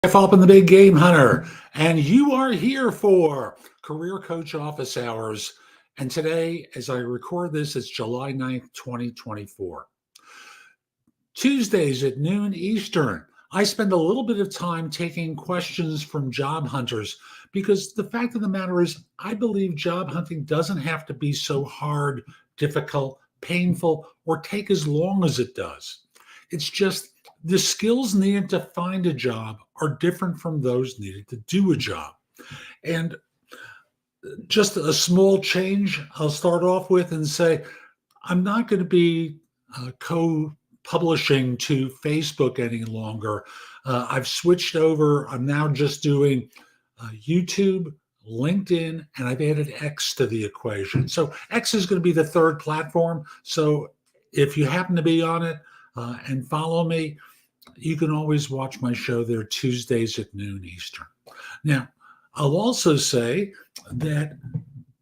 Up in the Big Game Hunter, and you are here for Career Coach Office Hours. And today, as I record this, it's July 9th, 2024. Tuesdays at noon Eastern, I spend a little bit of time taking questions from job hunters because the fact of the matter is, I believe job hunting doesn't have to be so hard, difficult, painful, or take as long as it does. It's just the skills needed to find a job are different from those needed to do a job. And just a small change I'll start off with and say, I'm not going to be co-publishing to Facebook any longer. I've switched over. I'm now just doing YouTube, LinkedIn, and I've added X to the equation. So X is going to be the third platform. So if you happen to be on it and follow me, you can always watch my show there Tuesdays at noon Eastern. Now, I'll also say that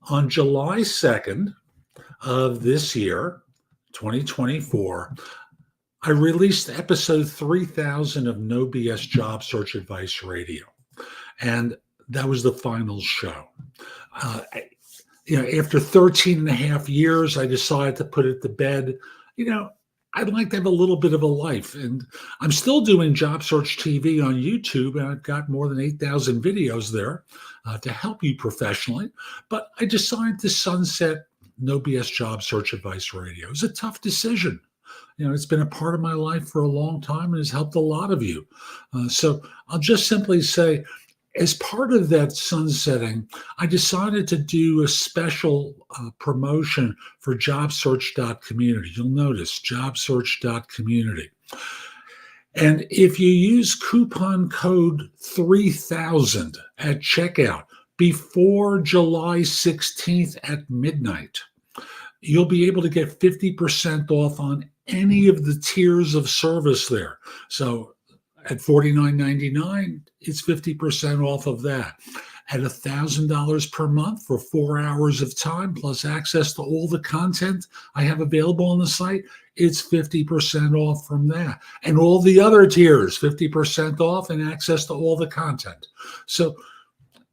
on July 2nd of this year, 2024, I released episode 3000 of No BS Job Search Advice Radio. And that was the final show. After 13 and a half years, I decided to put it to bed. I'd like to have a little bit of a life. And I'm still doing JobSearchTV on YouTube, and I've got more than 8,000 videos there to help you professionally. But I decided to sunset No BS Job Search Advice Radio. It was a tough decision. It's been a part of my life for a long time and has helped a lot of you. So I'll just simply say, as part of that sunsetting, I decided to do a special promotion for JobSearch.Community. You'll notice JobSearch.Community. And if you use coupon code 3000 at checkout before July 16th at midnight, you'll be able to get 50% off on any of the tiers of service there. So at $49.99, it's 50% off of that. At $1,000 per month for 4 hours of time, plus access to all the content I have available on the site, it's 50% off from that. And all the other tiers, 50% off and access to all the content. So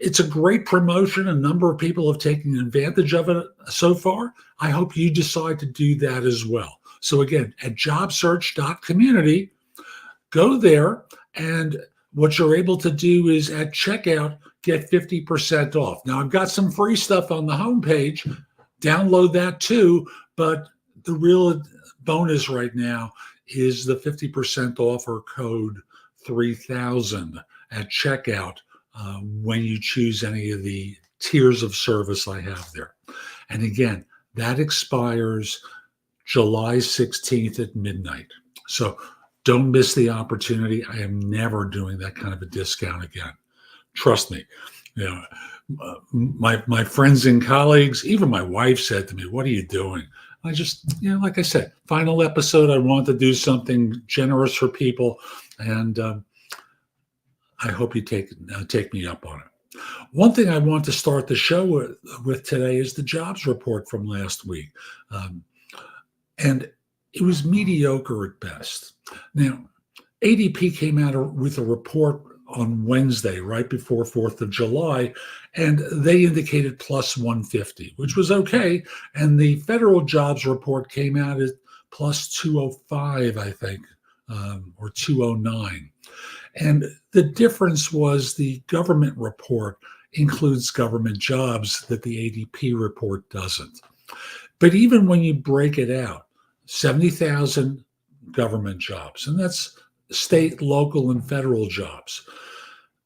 it's a great promotion. A number of people have taken advantage of it so far. I hope you decide to do that as well. So again, at JobSearch.Community, go there, and what you're able to do is at checkout, get 50% off. Now, I've got some free stuff on the homepage. Download that too, but the real bonus right now is the 50% offer code 3000 at checkout when you choose any of the tiers of service I have there. And again, that expires July 16th at midnight. So don't miss the opportunity. I am never doing that kind of a discount again. Trust me. My friends and colleagues, even my wife said to me, "What are you doing?" I just, like I said, final episode. I want to do something generous for people, and I hope you take me up on it. One thing I want to start the show with today is the jobs report from last week, and it was mediocre at best. Now, ADP came out with a report on Wednesday, right before 4th of July, and they indicated plus 150, which was okay. And the federal jobs report came out at plus 205, I think, or 209. And the difference was the government report includes government jobs that the ADP report doesn't. But even when you break it out, 70,000 government jobs, and that's state, local, and federal jobs.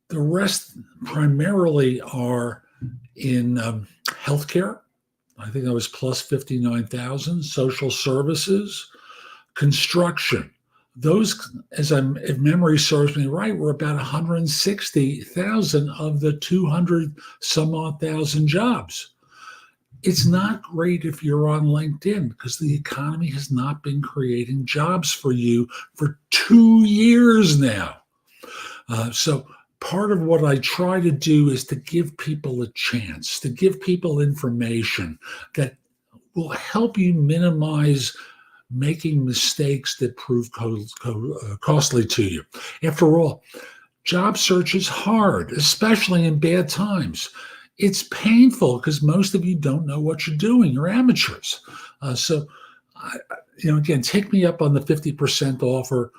The rest primarily are in healthcare. I think that was plus 59,000. Social services, construction. Those, if memory serves me right, were about 160,000 of the 200 some odd thousand jobs. It's not great if you're on LinkedIn because the economy has not been creating jobs for you for 2 years now. So part of what I try to do is to give people a chance, to give people information that will help you minimize making mistakes that prove costly to you. After all, Job search is hard, especially in bad times. It's painful because most of you don't know what you're doing. You're amateurs. So, again, take me up on the 50% offer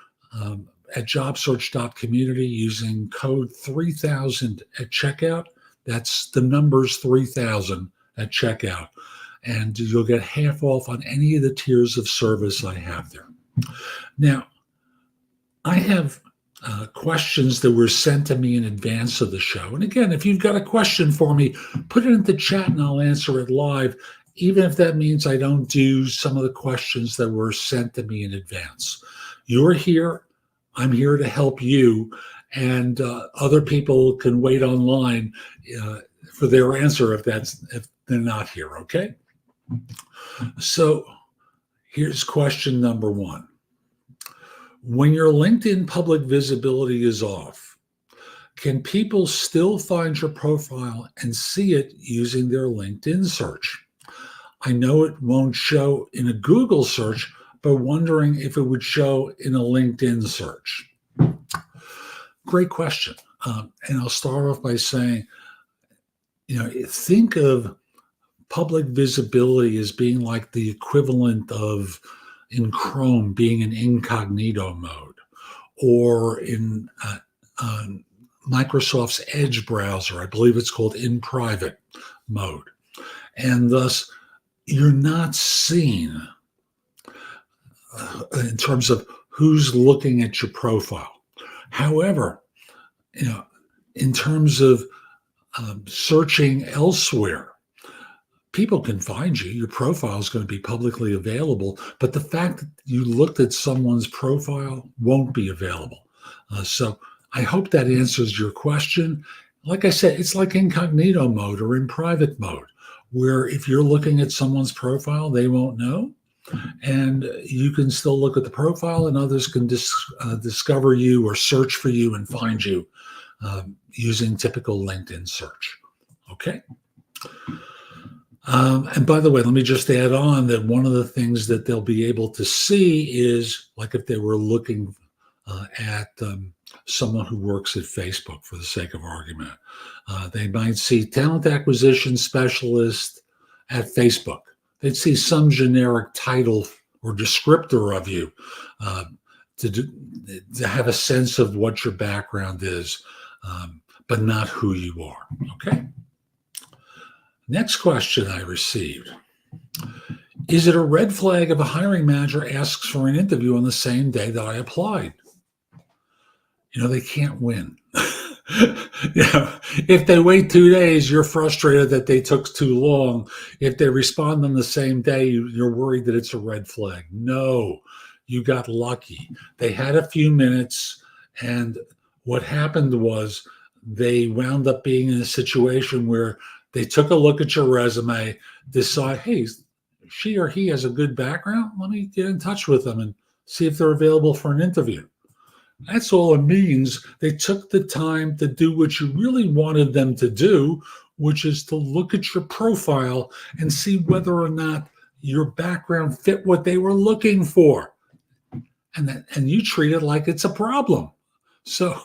at JobSearch.Community using code 3000 at checkout. That's the numbers 3000 at checkout. And you'll get half off on any of the tiers of service I have there. Now, I have questions that were sent to me in advance of the show. And again, if you've got a question for me, put it in the chat and I'll answer it live, even if that means I don't do some of the questions that were sent to me in advance. You're here. I'm here to help you. And other people can wait online for their answer if they're not here, okay? So here's question number one. When your LinkedIn public visibility is off, can people still find your profile and see it using their LinkedIn search? I know it won't show in a Google search, but wondering if it would show in a LinkedIn search. Great question. And I'll start off by saying, think of public visibility as being like the equivalent of in Chrome being in incognito mode, or in Microsoft's Edge browser, I believe it's called in private mode. And thus, you're not seen in terms of who's looking at your profile. However, in terms of searching elsewhere, people can find you. Your profile is going to be publicly available, but the fact that you looked at someone's profile won't be available. So I hope that answers your question. Like I said, it's like incognito mode or in private mode, where if you're looking at someone's profile, they won't know. And you can still look at the profile and others can discover you or search for you and find you using typical LinkedIn search. Okay. And by the way, let me just add on that one of the things that they'll be able to see is, like if they were looking at someone who works at Facebook, for the sake of argument, they might see talent acquisition specialist at Facebook. They'd see some generic title or descriptor of you to have a sense of what your background is, but not who you are. Okay. Next question I received. Is it a red flag if a hiring manager asks for an interview on the same day that I applied? They can't win. If they wait 2 days, you're frustrated that they took too long. If they respond on the same day, you're worried that it's a red flag. No, you got lucky. They had a few minutes, and what happened was they wound up being in a situation where they took a look at your resume, decide, hey, she or he has a good background. Let me get in touch with them and see if they're available for an interview. That's all it means. They took the time to do what you really wanted them to do, which is to look at your profile and see whether or not your background fit what they were looking for. And you treat it like it's a problem. So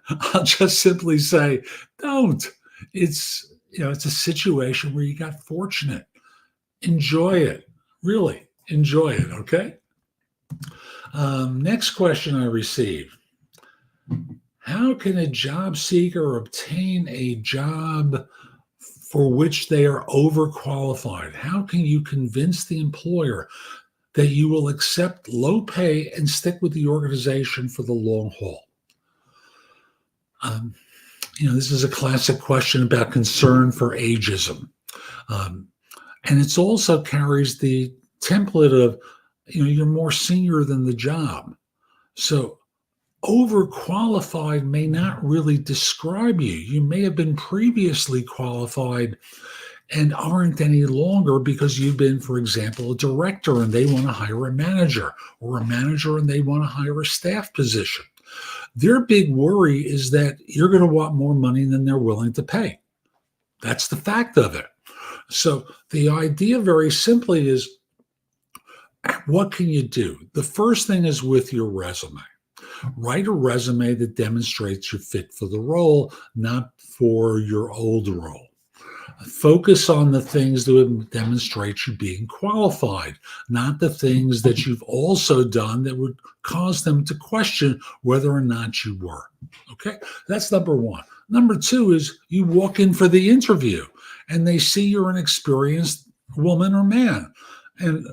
I'll just simply say, don't. It's a situation where you got fortunate. Enjoy it. Really enjoy it. Okay. Next question I received. How can a job seeker obtain a job for which they are overqualified? How can you convince the employer that you will accept low pay and stick with the organization for the long haul? This is a classic question about concern for ageism. And it also carries the template of, you're more senior than the job. So overqualified may not really describe you. You may have been previously qualified and aren't any longer because you've been, for example, a director and they want to hire a manager, or a manager and they want to hire a staff position. Their big worry is that you're going to want more money than they're willing to pay. That's the fact of it. So the idea very simply is, what can you do? The first thing is with your resume. Write a resume that demonstrates you're fit for the role, not for your old role. Focus on the things that would demonstrate you being qualified, not the things that you've also done that would cause them to question whether or not you were. Okay, that's number one. Number two is you walk in for the interview and they see you're an experienced woman or man. And,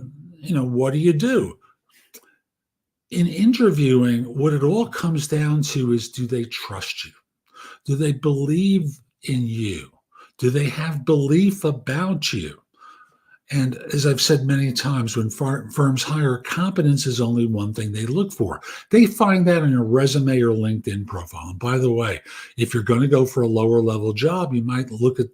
what do? In interviewing, what it all comes down to is, do they trust you? Do they believe in you? Do they have belief about you? And as I've said many times, when firms hire, competence is only one thing they look for. They find that in your resume or LinkedIn profile. And by the way, if you're going to go for a lower level job, you might look at,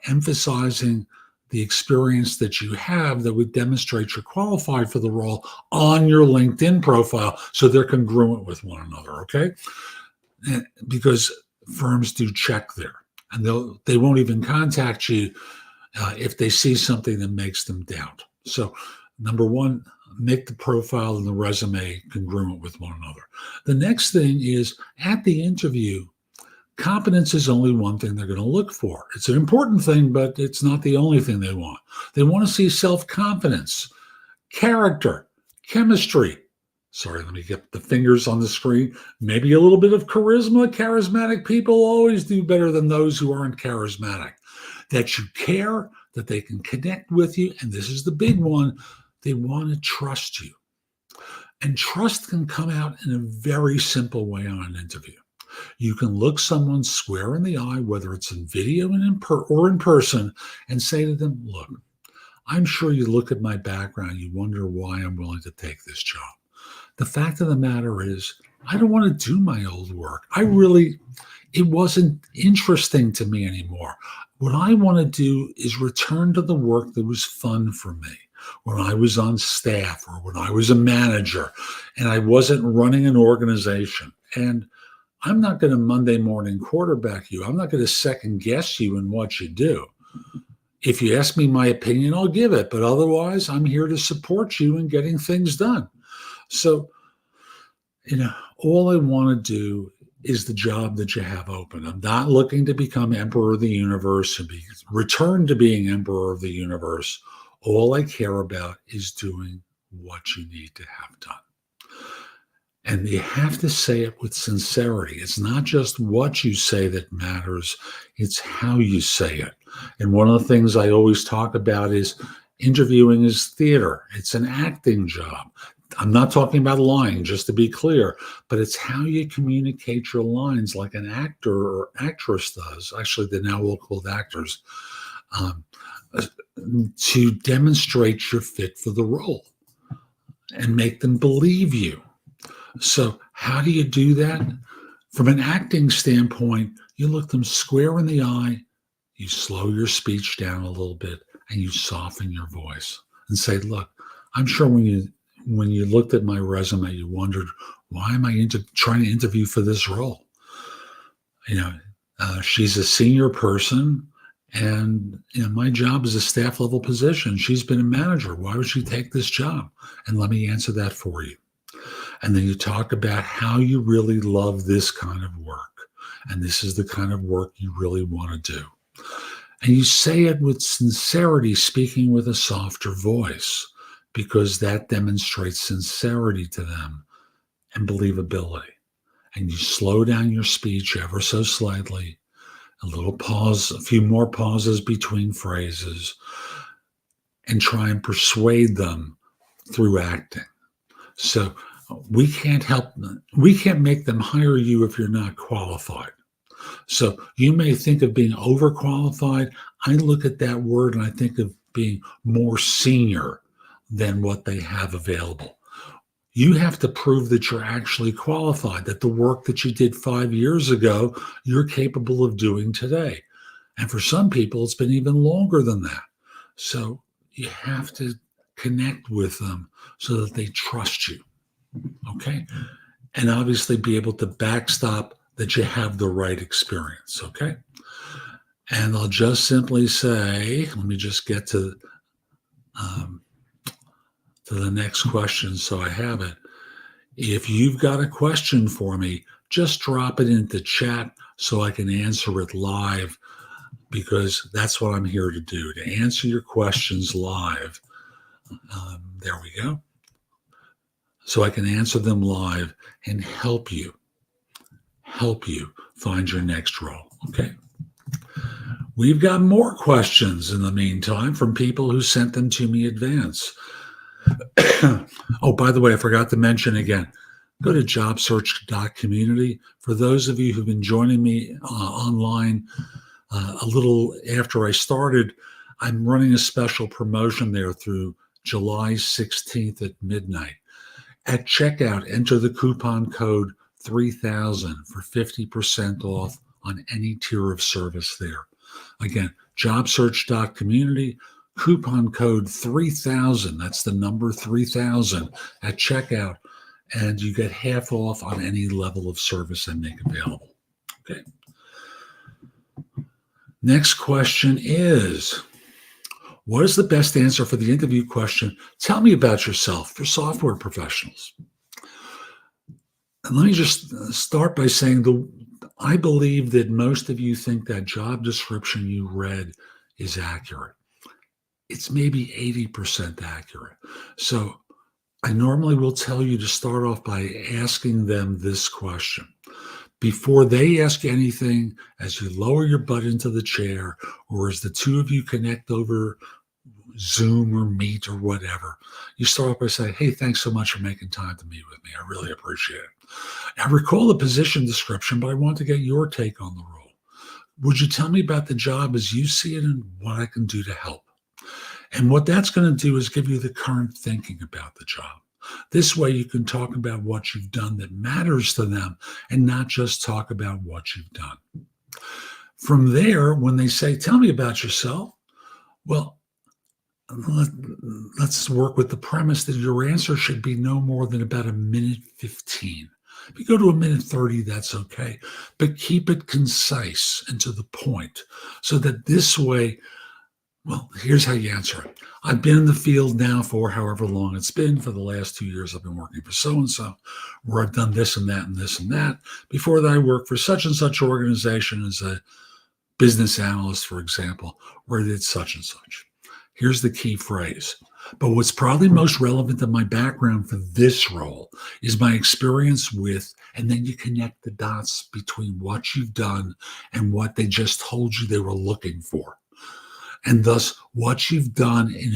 emphasizing the experience that you have that would demonstrate you're qualified for the role on your LinkedIn profile, so they're congruent with one another, okay? Because firms do check there, and they won't even contact you if they see something that makes them doubt. So, number one, make the profile and the resume congruent with one another. The next thing is, at the interview, competence is only one thing they're going to look for. It's an important thing, but it's not the only thing they want. They want to see self-confidence, character, chemistry. Sorry, let me get the fingers on the screen. Maybe a little bit of charisma. Charismatic people always do better than those who aren't charismatic. That you care, that they can connect with you. And this is the big one. They want to trust you. And trust can come out in a very simple way on an interview. You can look someone square in the eye, whether it's in video or in person, and say to them, look, I'm sure you look at my background, you wonder why I'm willing to take this job. The fact of the matter is, I don't want to do my old work. It wasn't interesting to me anymore. What I want to do is return to the work that was fun for me when I was on staff or when I was a manager and I wasn't running an organization. And I'm not going to Monday morning quarterback you. I'm not going to second guess you in what you do. If you ask me my opinion, I'll give it. But otherwise, I'm here to support you in getting things done. So, all I want to do is the job that you have open. I'm not looking to become emperor of the universe and return to being emperor of the universe. All I care about is doing what you need to have done. And you have to say it with sincerity. It's not just what you say that matters, it's how you say it. And one of the things I always talk about is interviewing is theater. It's an acting job. I'm not talking about lying, just to be clear, but it's how you communicate your lines like an actor or actress does. Actually, they're now all called actors, to demonstrate you're fit for the role and make them believe you. So how do you do that? From an acting standpoint, you look them square in the eye, you slow your speech down a little bit, and you soften your voice and say, look, I'm sure when you looked at my resume, you wondered, why am I trying to interview for this role? She's a senior person, and my job is a staff level position. She's been a manager. Why would she take this job? And let me answer that for you. And then you talk about how you really love this kind of work. And this is the kind of work you really want to do. And you say it with sincerity, speaking with a softer voice, because that demonstrates sincerity to them and believability. And you slow down your speech ever so slightly, a little pause, a few more pauses between phrases, and try and persuade them through acting. So we can't make them hire you if you're not qualified. So you may think of being overqualified. I look at that word and I think of being more senior than what they have available. You have to prove that you're actually qualified, that the work that you did 5 years ago, you're capable of doing today. And for some people, it's been even longer than that. So you have to connect with them so that they trust you. Okay. And obviously be able to backstop that you have the right experience. Okay. And I'll just simply say, let me just get to the next question so I have it, If you've got a question for me, just drop it into chat so I can answer it live, because that's what I'm here to do, to answer your questions live. There we go. So I can answer them live and help you find your next role. Okay. We've got more questions in the meantime from people who sent them to me in advance. Oh, by the way, I forgot to mention again, go to JobSearch.Community. For those of you who've been joining me online a little after I started, I'm running a special promotion there through July 16th at midnight. At checkout, enter the coupon code 3000 for 50% off on any tier of service there. Again, JobSearch.Community, coupon code 3000. That's the number 3000 at checkout, and you get half off on any level of service I make available. Okay. Next question is, what is the best answer for the interview question? Tell me about yourself for software professionals. And let me just start by saying I believe that most of you think that job description you read is accurate. It's maybe 80% accurate. So I normally will tell you to start off by asking them this question. Before they ask anything, as you lower your butt into the chair, or as the two of you connect over Zoom or Meet or whatever, you start off by saying, hey, thanks so much for making time to meet with me. I really appreciate it. I recall the position description, but I want to get your take on the role. Would you tell me about the job as you see it and what I can do to help? And what that's going to do is give you the current thinking about the job. This way you can talk about what you've done that matters to them and not just talk about what you've done. From there, when they say, tell me about yourself, well, let's work with the premise that your answer should be no more than about 1:15. If you go to 1:30, that's okay. But keep it concise and to the point so that this way, well, here's how you answer it. I've been in the field now for however long it's been. For the last 2 years, I've been working for so-and-so, where I've done this and that and this and that. Before that, I worked for such and such organization as a business analyst, for example, where I did such and such. Here's the key phrase. But what's probably most relevant to my background for this role is my experience with, and then you connect the dots between what you've done and what they just told you they were looking for. And thus, what you've done in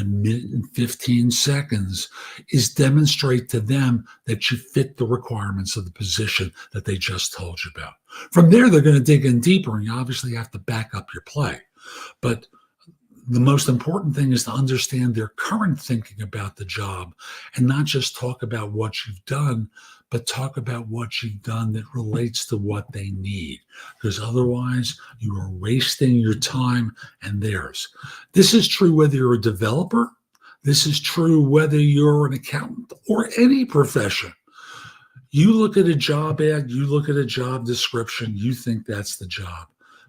1:15 is demonstrate to them that you fit the requirements of the position that they just told you about. From there, they're going to dig in deeper, and you obviously have to back up your play. But the most important thing is to understand their current thinking about the job and not just talk about what you've done, but talk about what you've done that relates to what they need, because otherwise you are wasting your time and theirs. This is true whether you're a developer. This is true whether you're an accountant or any profession. You look at a job ad, you look at a job description, you think that's the job.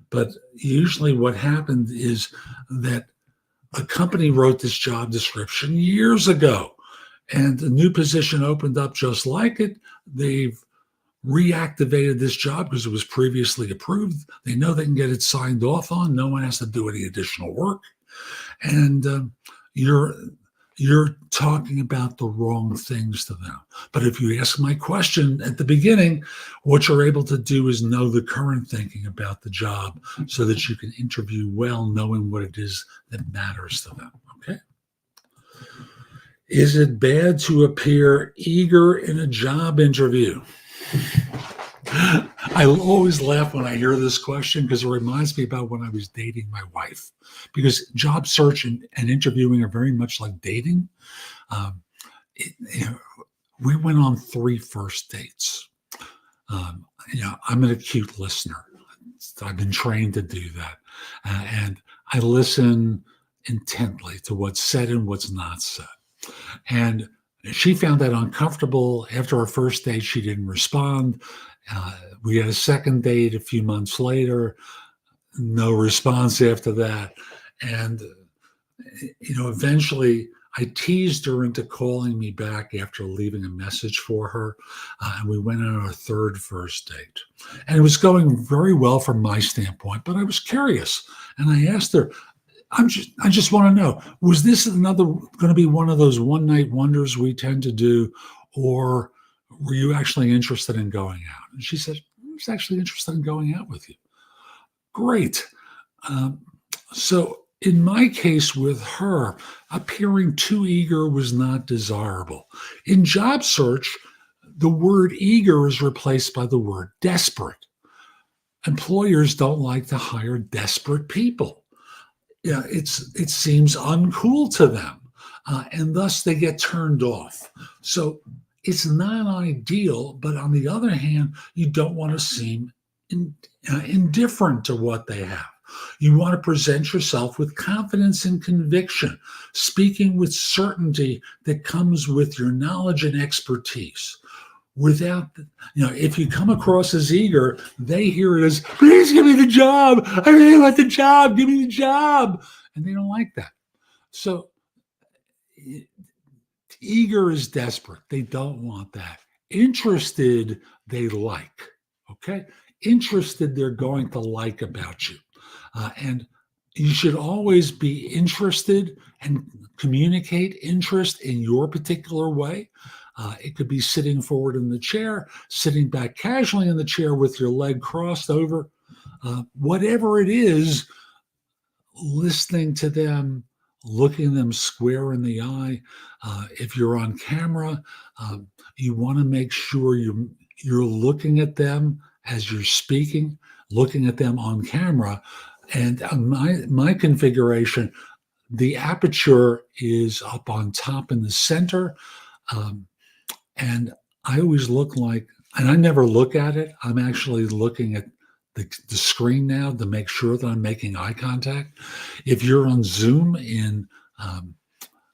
But usually what happened is that a company wrote this job description years ago, and a new position opened up just like it. They've reactivated this job because it was previously approved. They know they can get it signed off on. No one has to do any additional work. And you're talking about the wrong things to them. But if you ask my question at the beginning, what you're able to do is know the current thinking about the job so that you can interview well, knowing what it is that matters to them. Okay? Is it bad to appear eager in a job interview? I always laugh when I hear this question because it reminds me about when I was dating my wife. Because job search and interviewing are very much like dating. We went on 3 first dates. I'm an acute listener. I've been trained to do that. And I listen intently to what's said and what's not said. And she found that uncomfortable. After our first date, she didn't respond. We had a second date a few months later, no response after that. And, eventually I teased her into calling me back after leaving a message for her, and we went on our third first date. And it was going very well from my standpoint, but I was curious, and I asked her, I just want to know, was this going to be one of those one night wonders we tend to do, or were you actually interested in going out? And she said, I was actually interested in going out with you. Great. So in my case with her, appearing too eager was not desirable. In job search, the word eager is replaced by the word desperate. Employers don't like to hire desperate people. Yeah, it seems uncool to them, and thus they get turned off. So it's not ideal, but on the other hand, you don't want to seem indifferent to what they have. You want to present yourself with confidence and conviction, speaking with certainty that comes with your knowledge and expertise. Without, if you come across as eager, they hear it as, please give me the job. I really want the job. Give me the job. And they don't like that. So eager is desperate. They don't want that. Interested, they like. Okay? Interested, they're going to like about you. And you should always be interested and communicate interest in your particular way. It could be sitting forward in the chair, sitting back casually in the chair with your leg crossed over. Whatever it is, listening to them, looking them square in the eye. If you're on camera, you want to make sure you're looking at them as you're speaking, looking at them on camera. And my configuration, the aperture is up on top in the center. And I always look like, and I never look at it. I'm actually looking at the screen now to make sure that I'm making eye contact. If you're on Zoom in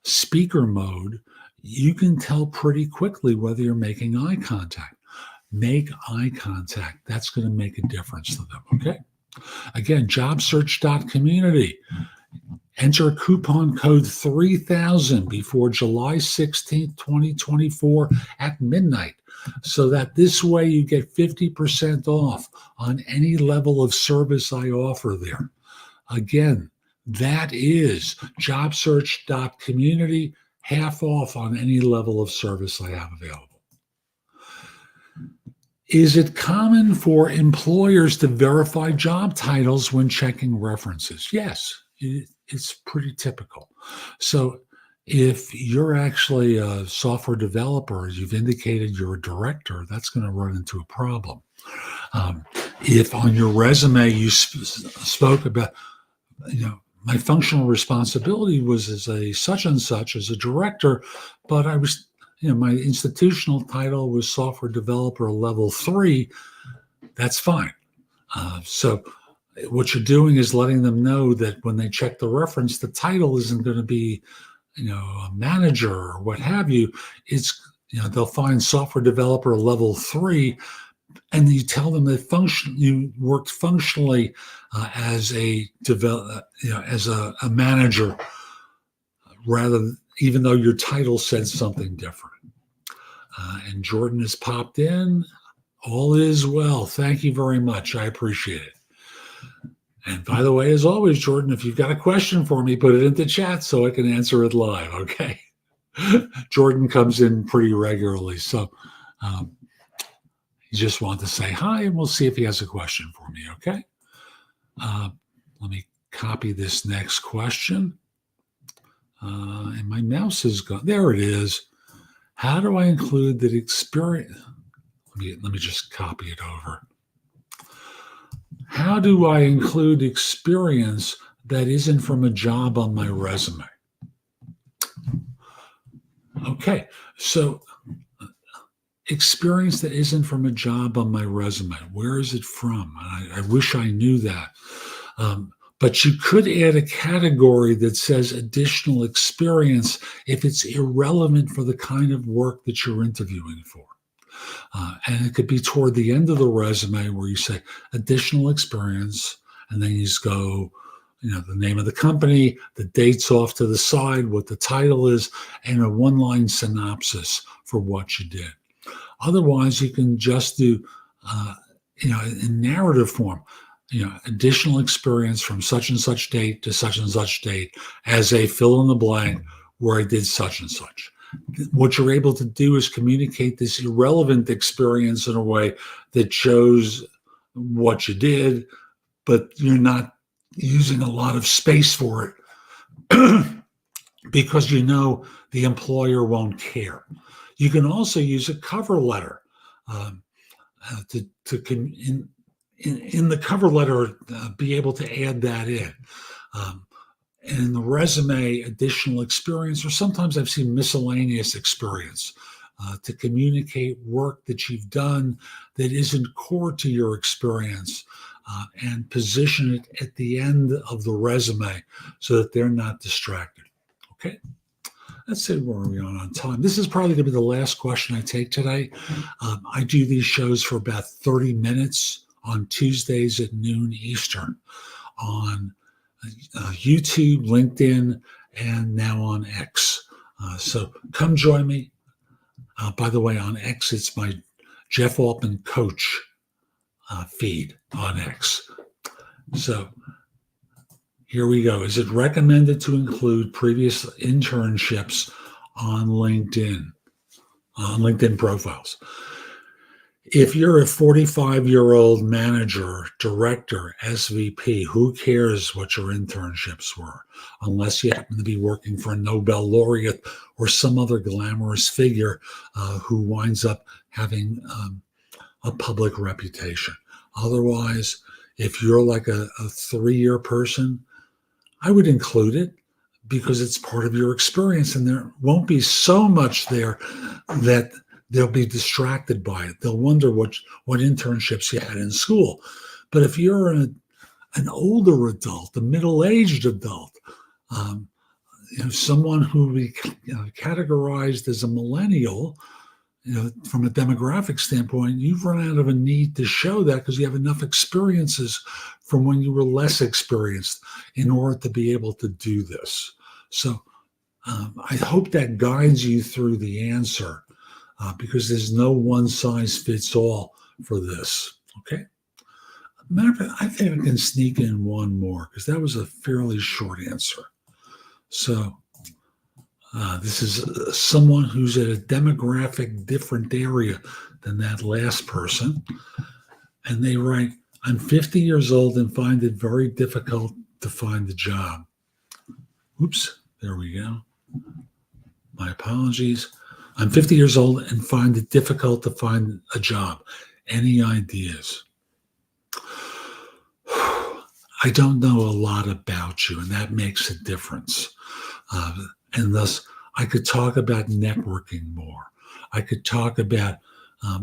speaker mode, you can tell pretty quickly whether you're making eye contact. Make eye contact. That's going to make a difference to them, okay? Again, JobSearch.Community. Enter coupon code 3000 before July 16th, 2024 at midnight, so that this way you get 50% off on any level of service I offer there. Again, that is JobSearch.Community, half off on any level of service I have available. Is it common for employers to verify job titles when checking references? Yes, it's pretty typical. So if you're actually a software developer, as you've indicated you're a director, that's going to run into a problem. If on your resume you spoke about, my functional responsibility was as a such and such as a director, but I was, my institutional title was software developer level 3, that's fine. So what you're doing is letting them know that when they check the reference, the title isn't going to be, a manager or what have you. It's, they'll find software developer level 3, and you tell them that you worked functionally as a manager, even though your title said something different. And Jordan has popped in. All is well. Thank you very much. I appreciate it. And by the way, as always, Jordan, if you've got a question for me, put it into chat so I can answer it live, okay? Jordan comes in pretty regularly, so he just wanted to say hi, and we'll see if he has a question for me, okay? Let me copy this next question. And my mouse is gone. There it is. How do I include that experience? Let me just copy it over. How do I include experience that isn't from a job on my resume? Okay, so experience that isn't from a job on my resume. Where is it from? I wish I knew that. But you could add a category that says additional experience if it's irrelevant for the kind of work that you're interviewing for. And it could be toward the end of the resume where you say additional experience, and then you just go, the name of the company, the dates off to the side, what the title is, and a one-line synopsis for what you did. Otherwise, you can just do, in narrative form, additional experience from such and such date to such and such date as a fill in the blank where I did such and such. What you're able to do is communicate this irrelevant experience in a way that shows what you did, but you're not using a lot of space for it because the employer won't care. You can also use a cover letter in the cover letter, be able to add that in. In the resume, additional experience, or sometimes I've seen miscellaneous experience to communicate work that you've done that isn't core to your experience and position it at the end of the resume so that they're not distracted. Okay. Let's see where are we on time. This is probably going to be the last question I take today. I do these shows for about 30 minutes on Tuesdays at noon Eastern on YouTube, LinkedIn, and now on X. So come join me. By the way, on X, it's my Jeff Altman Coach feed on X. So here we go. Is it recommended to include previous internships on LinkedIn profiles? If you're a 45-year-old manager, director, SVP, who cares what your internships were, unless you happen to be working for a Nobel laureate or some other glamorous figure who winds up having a public reputation. Otherwise, if you're like a 3-year person, I would include it because it's part of your experience, and there won't be so much there that they'll be distracted by it. They'll wonder what internships you had in school. But if you're an older adult, a middle-aged adult, someone who we categorized as a millennial, from a demographic standpoint, you've run out of a need to show that because you have enough experiences from when you were less experienced in order to be able to do this. So I hope that guides you through the answer because there's no one size fits all for this. Okay. Matter of fact, I think I can sneak in one more because that was a fairly short answer. So this is someone who's at a demographic different area than that last person. And they write, I'm 50 years old and find it very difficult to find a job. Oops, there we go. My apologies. I'm 50 years old and find it difficult to find a job. Any ideas? I don't know a lot about you, and that makes a difference. And thus, I could talk about networking more. I could talk about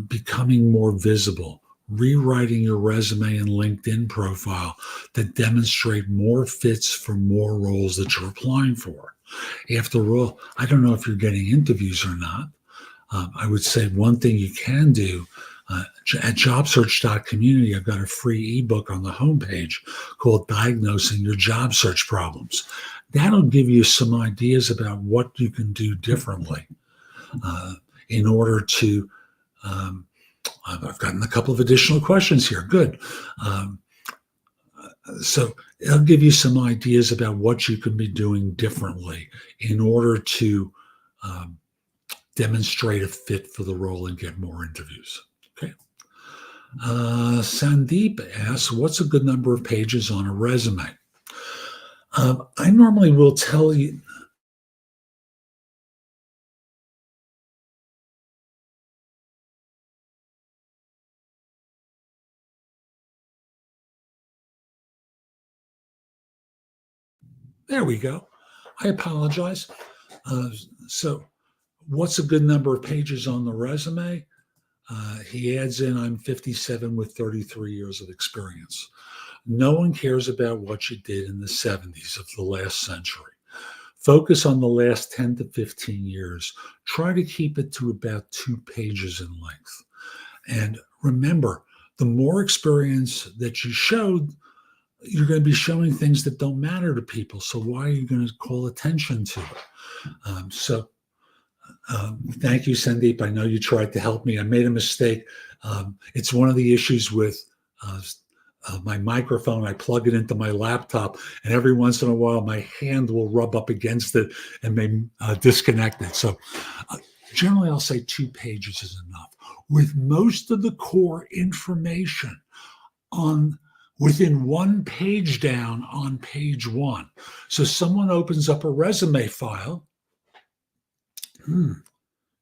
becoming more visible, rewriting your resume and LinkedIn profile that demonstrate more fits for more roles that you're applying for. After all, I don't know if you're getting interviews or not. I would say one thing you can do at JobSearch.Community, I've got a free ebook on the homepage called Diagnosing Your Job Search Problems. That'll give you some ideas about what you can do differently in order to I've gotten a couple of additional questions here. Good. So it'll give you some ideas about what you can be doing differently in order to demonstrate a fit for the role and get more interviews. Okay. Sandeep asks, what's a good number of pages on a resume? I normally will tell you. There we go. I apologize. So what's a good number of pages on the resume? He adds in, I'm 57 with 33 years of experience. No one cares about what you did in the 70s of the last century. Focus on the last 10 to 15 years. Try to keep it to about 2 pages in length. And remember, the more experience that you showed, you're going to be showing things that don't matter to people. So why are you going to call attention to it? Thank you, Sandeep. I know you tried to help me. I made a mistake. It's one of the issues with my microphone. I plug it into my laptop, and every once in a while, my hand will rub up against it and may disconnect it. So generally, I'll say 2 pages is enough. With most of the core information within 1 page down on page 1. So someone opens up a resume file.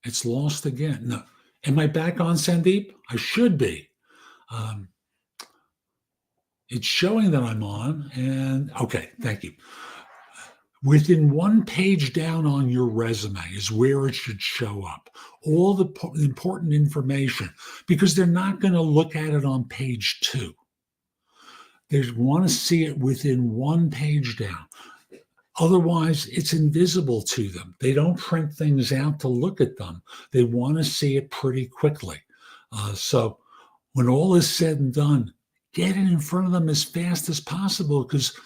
It's lost again. No. Am I back on, Sandeep? I should be. It's showing that I'm on. And okay, thank you. Within 1 page down on your resume is where it should show up. All the important information, because they're not going to look at it on page 2. They want to see it within 1 page down. Otherwise, it's invisible to them. They don't print things out to look at them. They want to see it pretty quickly. So when all is said and done, get it in front of them as fast as possible, because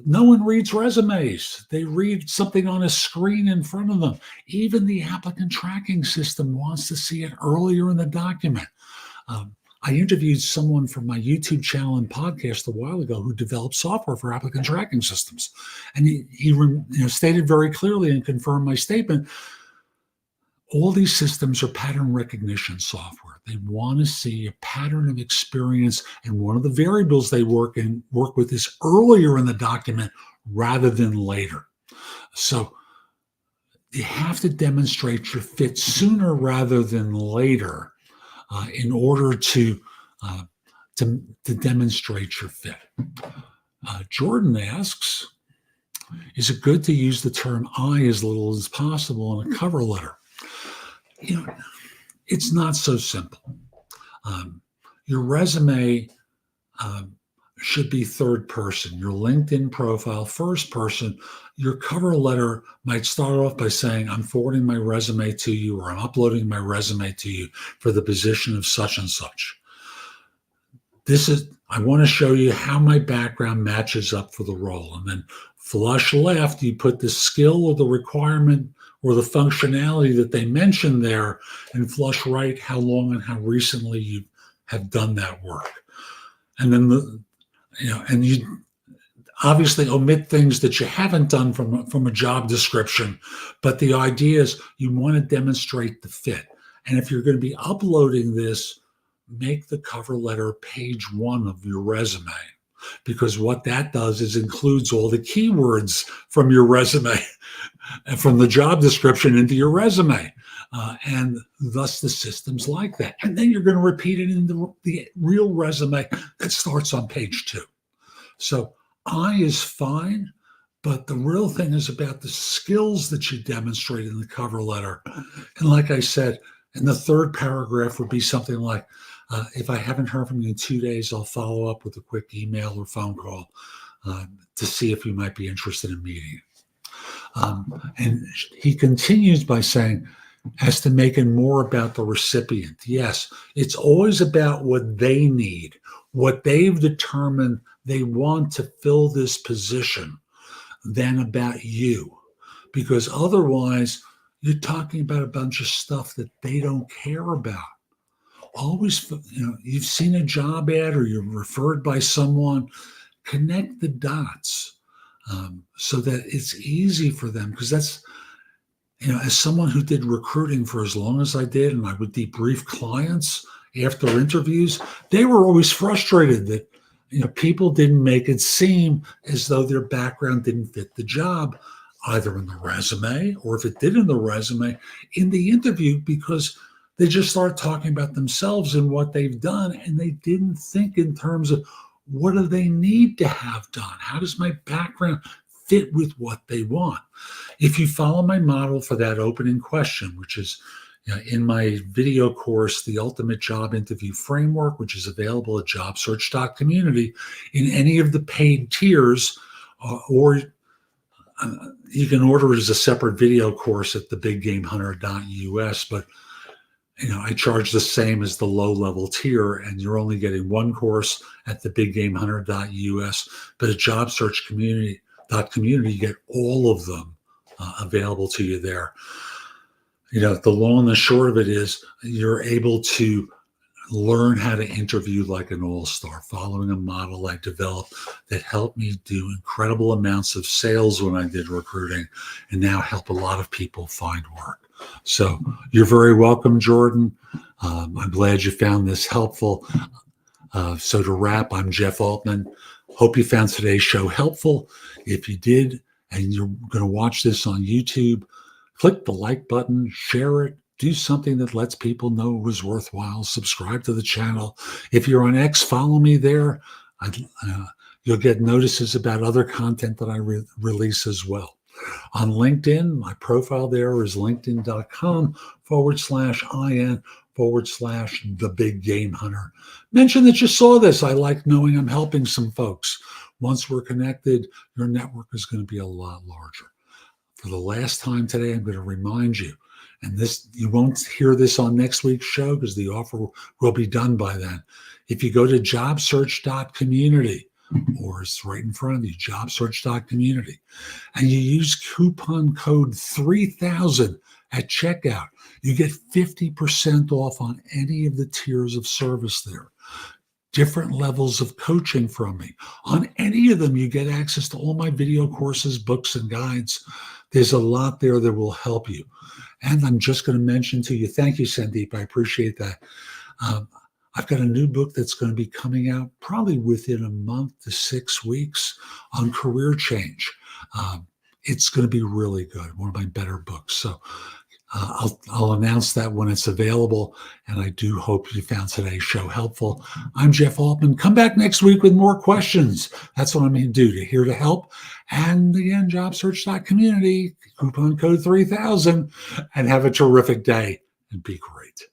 no one reads resumes. They read something on a screen in front of them. Even the applicant tracking system wants to see it earlier in the document. I interviewed someone from my YouTube channel and podcast a while ago who developed software for applicant tracking systems. And he stated very clearly and confirmed my statement, all these systems are pattern recognition software. They want to see a pattern of experience, and one of the variables they work with is earlier in the document rather than later. So you have to demonstrate your fit sooner rather than later in order to demonstrate your fit. Jordan asks, is it good to use the term I as little as possible in a cover letter? It's not so simple. Your resume should be third person. Your LinkedIn profile, first person. Your cover letter might start off by saying, I'm forwarding my resume to you, or I'm uploading my resume to you for the position of such and such. I want to show you how my background matches up for the role. And then flush left, you put the skill or the requirement or the functionality that they mentioned there, and flush right how long and how recently you have done that work. And then and you obviously omit things that you haven't done from a job description, but the idea is you want to demonstrate the fit. And if you're going to be uploading this, make the cover letter page 1 of your resume, because what that does is includes all the keywords from your resume and from the job description into your resume. And thus the system's like that. And then you're going to repeat it in the real resume that starts on page 2. So I is fine, but the real thing is about the skills that you demonstrate in the cover letter. And like I said, in the third paragraph would be something like, if I haven't heard from you in 2 days, I'll follow up with a quick email or phone call to see if you might be interested in meeting. And he continues by saying, as to making more about the recipient. Yes, it's always about what they need, what they've determined they want to fill this position, than about you. Because otherwise, you're talking about a bunch of stuff that they don't care about. Always, you've seen a job ad or you're referred by someone, connect the dots so that it's easy for them. Because that's, as someone who did recruiting for as long as I did, and I would debrief clients after interviews, they were always frustrated that, people didn't make it seem as though their background didn't fit the job, either in the resume, or if it did in the resume, in the interview, because they just start talking about themselves and what they've done, and they didn't think in terms of what do they need to have done? How does my background fit with what they want? If you follow my model for that opening question, which is in my video course, The Ultimate Job Interview Framework, which is available at JobSearch.Community in any of the paid tiers, or you can order it as a separate video course at thebiggamehunter.us. But I charge the same as the low-level tier, and you're only getting one course at thebiggamehunter.us, but at JobSearch.Community, you get all of them available to you there. The long and the short of it is you're able to learn how to interview like an all-star, following a model I developed that helped me do incredible amounts of sales when I did recruiting, and now help a lot of people find work. So you're very welcome, Jordan. I'm glad you found this helpful. So to wrap, I'm Jeff Altman. Hope you found today's show helpful. If you did, and you're going to watch this on YouTube, click the like button, share it, do something that lets people know it was worthwhile. Subscribe to the channel. If you're on X, follow me there. You'll get notices about other content that I release as well. On LinkedIn, my profile there is linkedin.com/IN/thebiggamehunter. Mention that you saw this. I like knowing I'm helping some folks. Once we're connected, your network is going to be a lot larger. For the last time today, I'm going to remind you, and this, you won't hear this on next week's show because the offer will be done by then. If you go to JobSearch.Community, or it's right in front of you, JobSearch.Community, and you use coupon code 3000 at checkout, you get 50% off on any of the tiers of service there. Different levels of coaching from me. On any of them, you get access to all my video courses, books, and guides. There's a lot there that will help you. And I'm just going to mention to you, thank you, Sandeep. I appreciate that. I've got a new book that's going to be coming out probably within a month to 6 weeks on career change. It's going to be really good. One of my better books. So I'll announce that when it's available. And I do hope you found today's show helpful. I'm Jeff Altman. Come back next week with more questions. That's what I'm going to do, here to help. And again, JobSearch.Community, coupon code 3000, and have a terrific day and be great.